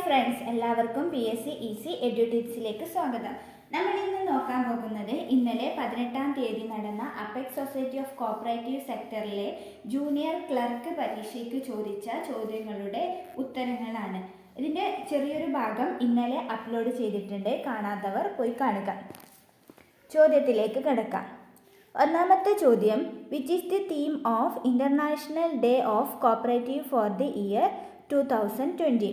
Hi friends, എല്ലാവർക്കും PSC easy edu ടിപ്സിലേക്ക് സ്വാഗതം. നമ്മൾ ഇന്ന് നോക്കാൻ പോകുന്നത് ഇന്നലെ 18-ാം തീയതി നടന്ന അപെക്സ് സൊസൈറ്റി ഓഫ് കോപ്പറേറ്റീവ് സെക്ടറിലെ ജൂനിയർ ക്ലർക്ക് പരീക്ഷയ്ക്ക് ചോദിച്ച ചോദ്യങ്ങളുടെ ഉത്തരങ്ങളാണ്. ഇതിൻ്റെ ചെറിയൊരു ഭാഗം ഇന്നലെ അപ്ലോഡ് ചെയ്തിട്ടുണ്ട്. കാണാത്തവർ പോയി കാണുക. ചോദ്യത്തിലേക്ക് കിടക്കാം. ഒന്നാമത്തെ ചോദ്യം, which is the theme of international day of cooperative for the year 2020?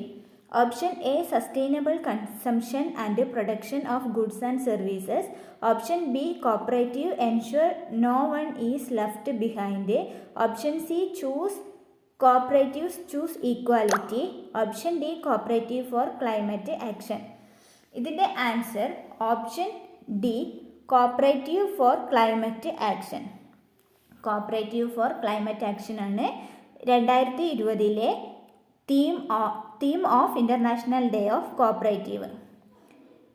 Option A, sustainable consumption and production of goods and services. Option B, cooperative ensure no one is left behind. Option C, choose cooperatives choose equality. Option D, cooperative for climate action. ഇതിൻ്റെ answer option D, cooperative for climate action. Cooperative for climate action ആണ് 2020 theme of international day of cooperative.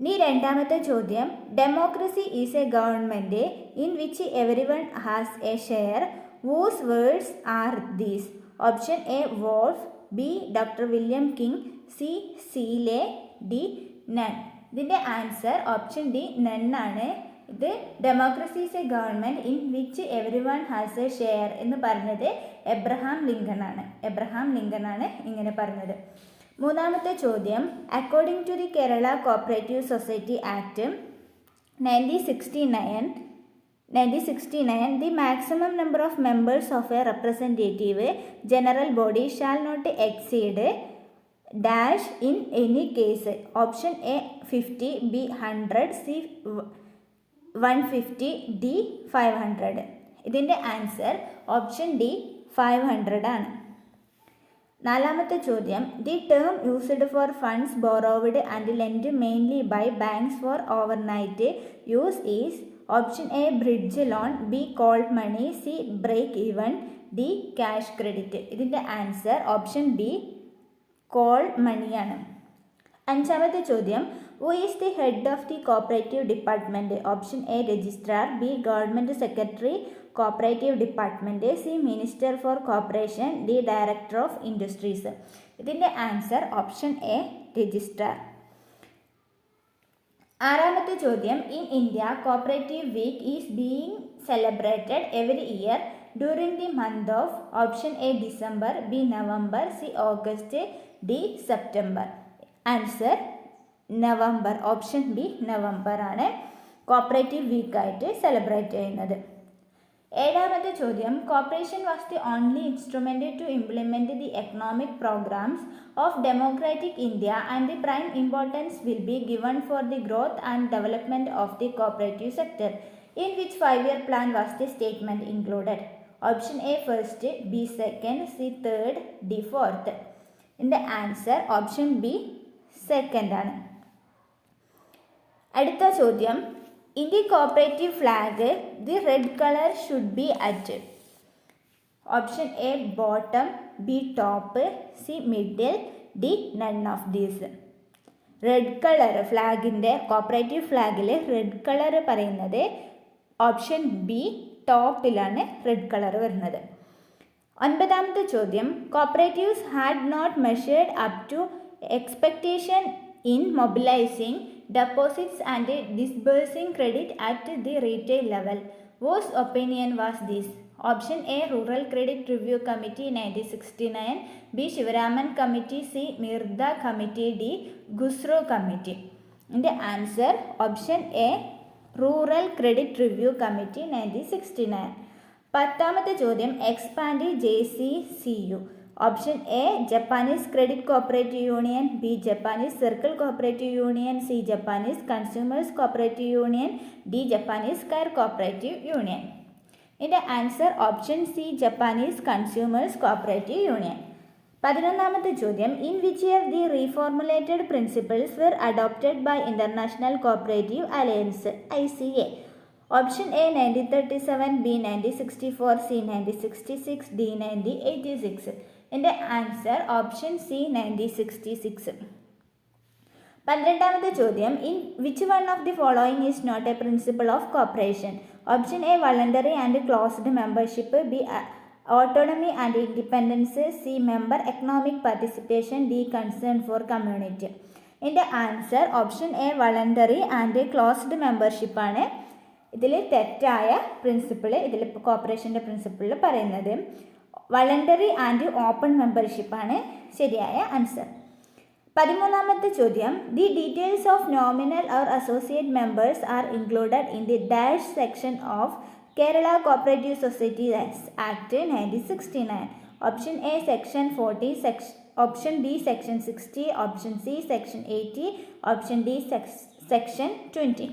ഇനി രണ്ടാമത്തെ ചോദ്യം, democracy is a government in which every one has a share. Whose words are these? Option A, wolf. B, doctor William King. C, Seeley. D, none. ഇതിൻ്റെ answer option D, none ആണ്. ഇത് democracy is a government in which every one has a share എന്ന് പറഞ്ഞത് Abraham Lincoln ആണ് ഇങ്ങനെ പറഞ്ഞത്. മൂന്നാമത്തെ ചോദ്യം, according to the Kerala cooperative society act 1969, the maximum number of members of a representative general body shall not exceed dash in any case. Option A 50, B 100, C 150, D 500. ഇതിൻ്റെ answer option D 500 ആണ്. നാലാമത്തെ ചോദ്യം, the term used for funds borrowed and lend mainly by banks for overnight use is? Option A, bridge loan. B, call money. C, break even. D, cash credit. ഇതിൻ്റെ answer option B, call മണിയാണ്. അഞ്ചാമത്തെ ചോദ്യം, who is the head of the cooperative department? Option A, registrar. B, government secretary cooperative department. C, minister for corporation. D, director of industries. ഇതിൻ്റെ answer option A, registrar. ആറാമത്തെ ചോദ്യം, in India cooperative week is being celebrated every year during the month of? Option A, December. B, November. C, August. D, September. Answer November. Option B, November ആണ് cooperative വീക്കായിട്ട് celebrate ചെയ്യുന്നത്. ഏഴാമത്തെ ചോദ്യം, corporation was the only instrument to implement the economic programmes of democratic India and the prime importance will be given for the growth and development of the cooperative sector. In which 5-year plan was the statement included? Option A, first. B, second. C, third. D, fourth. ഇതിൻ്റെ answer option B, second ആണ്. അടുത്ത ചോദ്യം, in the cooperative flag the red colour should be at? Option A, bottom. B, top. C, middle. D, none of these. Red colour ഫ്ലാഗിൻ്റെ cooperative ഫ്ലാഗിൽ red colour പറയുന്നത് option B, ടോപ്പിലാണ് red colour വരുന്നത്. ഒൻപതാമത്തെ ചോദ്യം, cooperatives had not measured up to expectation in mobilising deposits and disbursing credit at the retail level. Whose opinion was this? Option A, Rural Credit Review Committee 1969. B, Shivaraman Committee. C, Mirda Committee. D, Gusro Committee. The answer option A, Rural Credit Review Committee 1969. പത്താമത്തെ ചോദ്യം, expand JCCU. Option A, Japanese credit cooperative union. B, Japanese circle cooperative union. C, Japanese consumers cooperative union. D, Japanese coir cooperative union. ഇതിൻ്റെ answer option C, Japanese consumers cooperative union. 11ാമത്തെ ചോദ്യം, in which year the reformulated principles were adopted by international cooperative alliance ICA? Option A, 1937. B, 1964. C, 1966. D, 1986. എൻ്റെ answer option C, 1966. 12ാമത്തെ ചോദ്യം, in which one of the following is not a principle of corporation? Option A, voluntary and closed membership. B, autonomy and independence, C member economic participation, D concern for community. ഇതിൻ്റെ answer option A voluntary and closed membership ആണ്. ഇതിൽ തെറ്റായ principle, ഇതിൽ കോർപ്പറേഷൻ്റെ പ്രിൻസിപ്പിളിൽ പറയുന്നത് voluntary and open മെമ്പർഷിപ്പാണ് ശരിയായ answer. 13ാമത്തെ ചോദ്യം, the details of nominal or associate members are included in the dash section of Kerala cooperative society act 1969. Option A section 40, option B section 60, option C section 80, option D section 20.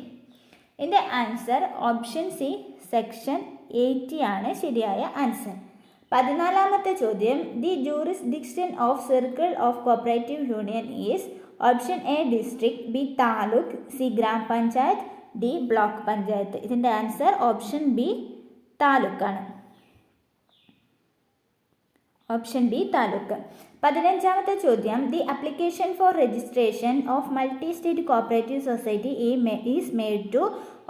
ഇതിൻ്റെ answer option C section 80 ആണ് ശരിയായ answer. 14ാമത്തെ ചോദ്യം, the jurisdiction of circle of cooperative union is option A district, B taluk, C grama panchayat, D block panchayat. ഇതിൻ്റെ answer option B താലൂക്കാണ്. Option B taluk. 15ാമത്തെ ചോദ്യം, the application for registration of multi state cooperative society is made to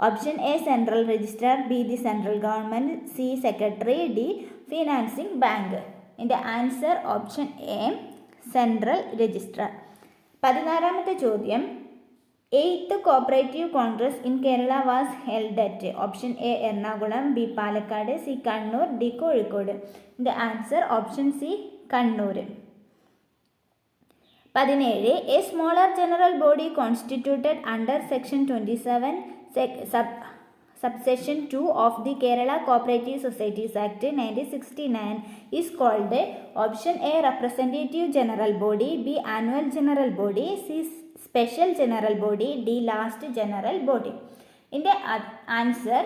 option A central registrar, B the central government, C secretary, D financing bank. ഇതിൻ്റെ answer option A central registrar. 16ാമത്തെ ചോദ്യം, 8th cooperative congress in Kerala was held at option A Ernakulam, B Palakkad, C Kannur, D Kozhikode. ഇതിൻ്റെ answer option C Kannur. 17, a smaller general body constituted under section 27 subsection 2 of the Kerala Cooperative Societies Act 1969 is called option A representative general body, B annual general body, C special general body, D last general body. In the answer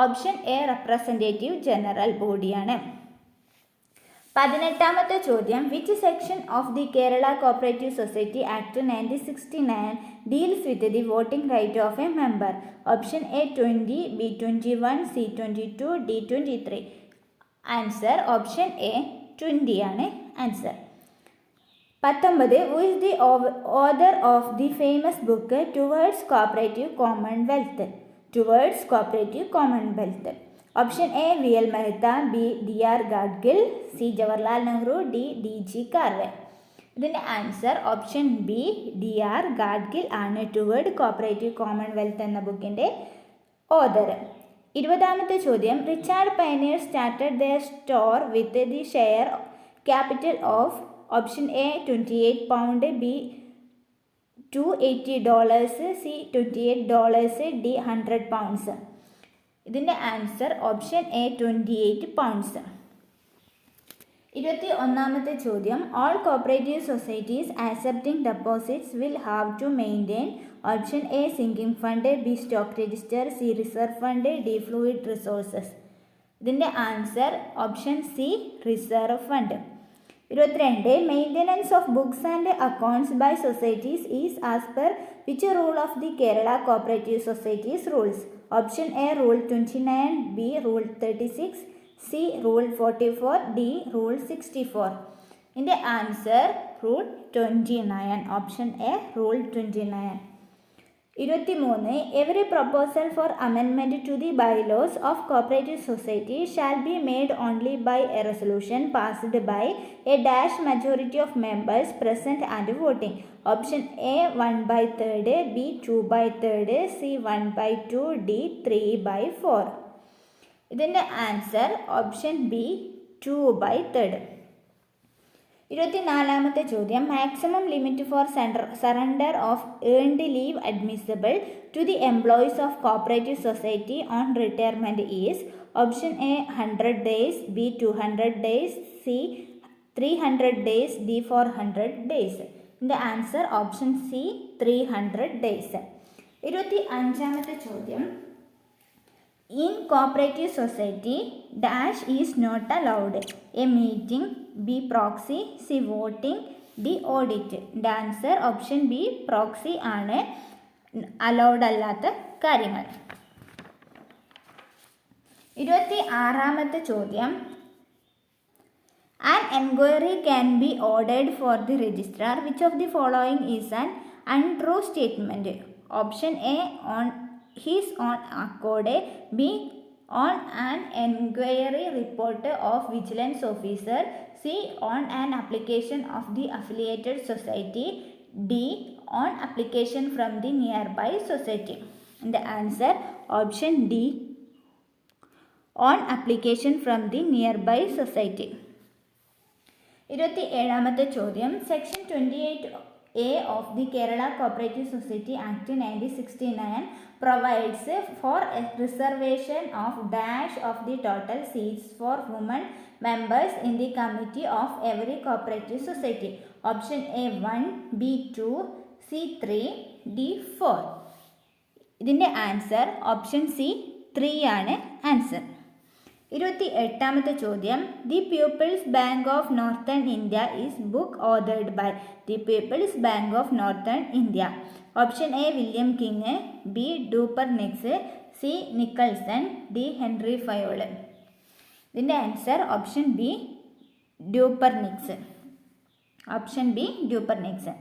option A representative general body ആണ്. 18ാമത്തെ ചോദ്യം, which section of the Kerala cooperative society act 1969 deals with the voting right of a member? Option A 20, B 21, C 22, D 23. Answer option A 20 ആണ് answer. 19, who is the author of the famous book towards cooperative commonwealth? Towards cooperative commonwealth. Option A V L Mehta, B D R Gadgil, C Jawaharlal Nehru, D D G Karve. ഇതിൻ്റെ answer option B D R Gadgil ആണ് toward cooperative commonwealth എന്ന ബുക്കിൻ്റെ author. 20ാമത്തെ ചോദ്യം, Richard Pioneer started their store with the share capital of option A 28 pound, B $280, C $28, D 100 pounds. ഇതിൻ്റെ answer option A 28 pounds. 21ാമത്തെ ചോദ്യം, all cooperative societies accepting deposits will have to maintain option A sinking fund, B stock register, C reserve fund, D fluid resources. ഇതിൻ്റെ answer option C reserve fund. 22, maintenance of books and accounts by societies is as per which rule of the Kerala cooperative societies rules? Option A rule 29, B rule 36, C rule 44, D rule 64. ഇതിൻ്റെ answer rule 29. Option A rule 29. 23, every proposal for amendment to the bylaws of cooperative society shall be made only by a resolution passed by a dash majority of members present and voting? Option A 1/3, B 2/3, C 1/2, D 3/4. ഇതിൻ്റെ answer option B 2/3. 24ാമത്തെ ചോദ്യം, maximum limit for surrender of earned leave admissible to the employees of cooperative society on retirement is? Option A 100 days, B 200 days, C 300 days, D 400 days. ഇതിൻ്റെ answer option C 300 days. 25ാമത്തെ ചോദ്യം, in cooperative society dash is not allowed? A meeting, B proxy, C voting, D audit. ഇതിൻ്റെ answer option B proxy ആണ് allowed അല്ലാത്ത കാര്യങ്ങൾ. 26ാമത്തെ ചോദ്യം, an enquiry can be ordered for the registrar which of the following is an untrue statement? Option A on his own Accord, B on an enquiry report of vigilance officer. C. On an application of the affiliated society. D. On application from the nearby society. And the answer option D. On application from the nearby society. 27ാമത്തെ ചോദ്യം section 28A of the Kerala Cooperative Society Act 1969 provides for a reservation of dash of the total seats for women members in the committee of every cooperative society. Option A 1, B 2, C 3, D 4. ഇതിൻ്റെ answer option C 3 ആണ് answer. 28ാമത്തെ ചോദ്യം the people's bank of northern India is book authored by the people's bank of northern India. Option A William King, B Dupernex, C Nicholson, D Henry Fayol. ഇതിൻ്റെ answer option B Dupernex. Option B Dupernex.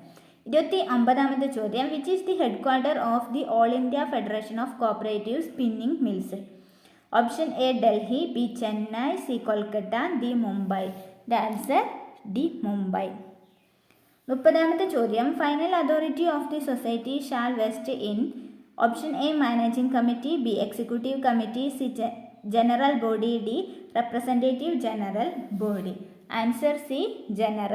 29ാമത്തെ ചോദ്യം which is the head quarter of the all India federation of cooperative spinning mills. Option A Delhi, B Chennai, C Kolkata, D Mumbai. The answer D Mumbai. 30ാമത്തെ ചോദ്യം final authority of the society shall west in. Option A managing committee, B executive committee, C general body, D representative general body. Answer C general